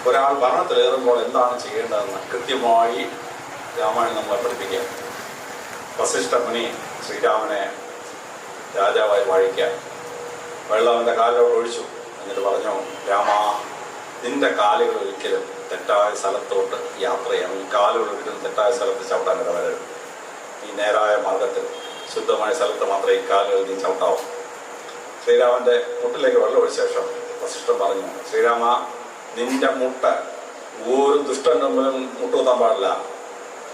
ഒരാൾ ഭരണത്തിലേറുമ്പോൾ എന്താണ് ചെയ്യേണ്ടതെന്ന് കൃത്യമായി രാമായണം നമ്മളെ പഠിപ്പിക്കുക. വസിഷ്ഠമുനി ശ്രീരാമനെ രാജാവായി വാഴിക്കാൻ വെള്ളം അവൻ്റെ കാലിലോട്ട് ഒഴിച്ചു. എന്നിട്ട് പറഞ്ഞു, രാമ, നിന്റെ കാലുകൾ ഒരിക്കലും തെറ്റായ സ്ഥലത്തോട്ട് യാത്ര ചെയ്യാം. ഈ കാലുകൾ ഒരിക്കലും തെറ്റായ സ്ഥലത്ത് ചവിട്ടാൻ ഇടവരരുത്. ഈ നേരായ മാർഗത്തിൽ ശുദ്ധമായ സ്ഥലത്ത് മാത്രമേ ഈ കാലുകൾ നീ ചവിട്ടാവൂ. ശ്രീരാമൻ്റെ മുട്ടിലേക്ക് വെള്ളം ഒഴിച്ച ശേഷം വസിഷ്ഠൻ പറഞ്ഞു, ശ്രീരാമ, നിന്റെ മുട്ട ഒരു ദുഷ്ടൻ്റെ മുമ്പിലും മുട്ടുകുത്താൻ പാടില്ല.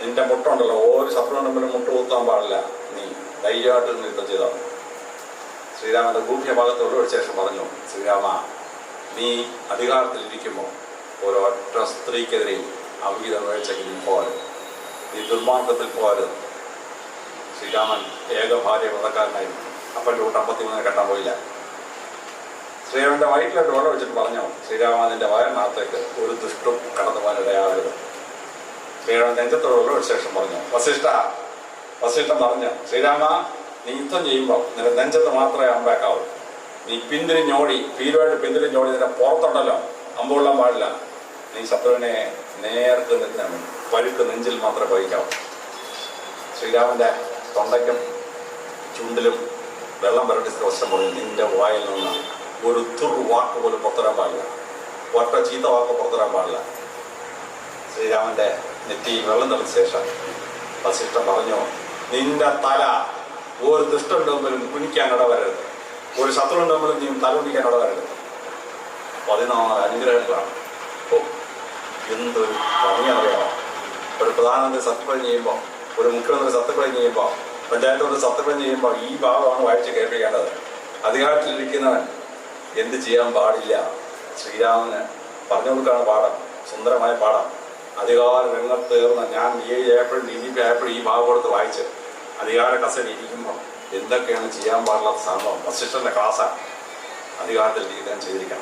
നിന്റെ മുട്ടുണ്ടല്ലോ, ഒരു ശത്രുവിൻ്റെ മുമ്പിലും മുട്ടുകുത്താൻ പാടില്ല. നീ ധൈര്യമായിട്ട് യുദ്ധം ചെയ്താൽ. ശ്രീരാമൻ്റെ ഗൂഢ്യഭാഗത്ത് വെള്ളം ഒഴിച്ച ശേഷം പറഞ്ഞു, ശ്രീരാമ, നീ അധികാരത്തിലിരിക്കുമ്പോൾ ഒരൊറ്റ സ്ത്രീക്കെതിരെയും അവിഹിത വീഴ്ചയ്ക്ക് നീ പോകരുത്. നീ ദുർമാർഗത്തിൽ പോകരുത്. ശ്രീരാമൻ ഏക ഭാര്യ വ്രതക്കാരനായിരുന്നു. അപ്പൻ്റെ കൂട്ട് 53 കെട്ടാൻ പോയില്ല. ശ്രീരാമൻ്റെ വയറ്റിലോട്ട് വെള്ളം വെച്ചിട്ട് പറഞ്ഞു, ശ്രീരാമ, നിന്റെ വയറിനകത്തേക്ക് ഒരു ദുഷ്ടം കടന്നു പോകാനിടയാകരുത്. ശ്രീരാമൻ നെഞ്ചത്തോട് വെള്ളം ഒഴിച്ച ശേഷം പറഞ്ഞു, വസിഷ്ഠൻ പറഞ്ഞു, ശ്രീരാമ, നീ യുദ്ധം ചെയ്യുമ്പോൾ നിന്റെ നെഞ്ചത്ത് മാത്രമേ അമ്പേക്കാവൂ. നീ പിന്തിരിഞ്ഞോടി, ഫീലുമായിട്ട് പിന്തിരിഞ്ഞോടി, നിന്റെ പുറത്തുണ്ടല്ലോ അമ്പുകൊള്ളാൻ പാടില്ല. നീ ശത്രുവിനെ നേർക്ക് പഴുക്ക് നെഞ്ചിൽ മാത്രമേ പഴിക്കാവൂ. ശ്രീരാമൻ്റെ തൊണ്ടയ്ക്കും ചുണ്ടിലും വെള്ളം പുരട്ടി വശം പറഞ്ഞു, നിന്റെ വായിൽ നിന്ന് ഒരു വാക്ക് പോലും പുറത്തുവരാൻ പാടില്ല. ഒറ്റ ചീത്ത വാക്ക് പുറത്തുവരാൻ പാടില്ല. ശ്രീരാമൻ്റെ നെറ്റി വെള്ളം തെളിച്ച ശേഷം വസിഷ്ഠൻ പറഞ്ഞു, നിന്റെ തല ഒരു ദുഷ്ടന്റെ മുമ്പിലും കുനിക്കാൻ ഇടവരരുത്. ഒരു ശത്രുവിൻ്റെ മുമ്പിലും നീ തല കുനിക്കാൻ ഇടവരരുത്. 14 അനുഗ്രഹങ്ങളാണ്. എന്തൊരു ഭംഗിയറിയാമോ? ഒരു പ്രധാനമന്ത്രി സത്യപ്രതിജ്ഞ ചെയ്യുമ്പോൾ, ഒരു മുഖ്യമന്ത്രി സത്യപ്രതിജ്ഞ ചെയ്യുമ്പോൾ, പഞ്ചായത്തോട് സത്യപ്രതിജ്ഞ ചെയ്യുമ്പോൾ ഈ ഭാഗമാണ് വായിച്ച് കേൾപ്പിക്കേണ്ടത്. അധികാരത്തിലിരിക്കുന്നവൻ എന്ത് ചെയ്യാൻ പാടില്ല. ശ്രീരാമന് പറഞ്ഞു കൊടുക്കുകയാണ് പാഠം, സുന്ദരമായ പാഠം. അധികാര രംഗത്തേർന്ന ഞാൻ DIG ആയപ്പോഴും DGP ആയപ്പോഴും ഈ ഭാഗം കൊടുത്ത് വായിച്ച് അധികാര കസേര ഇരിക്കുമ്പോൾ എന്തൊക്കെയാണ് ചെയ്യാൻ പാടില്ലാത്ത സംഭവം വസിഷ്ഠൻ്റെ ക്ലാസ്സാണ്. അധികാരത്തിൽ ഇരിക്കാൻ ചെയ്തിരിക്കണം.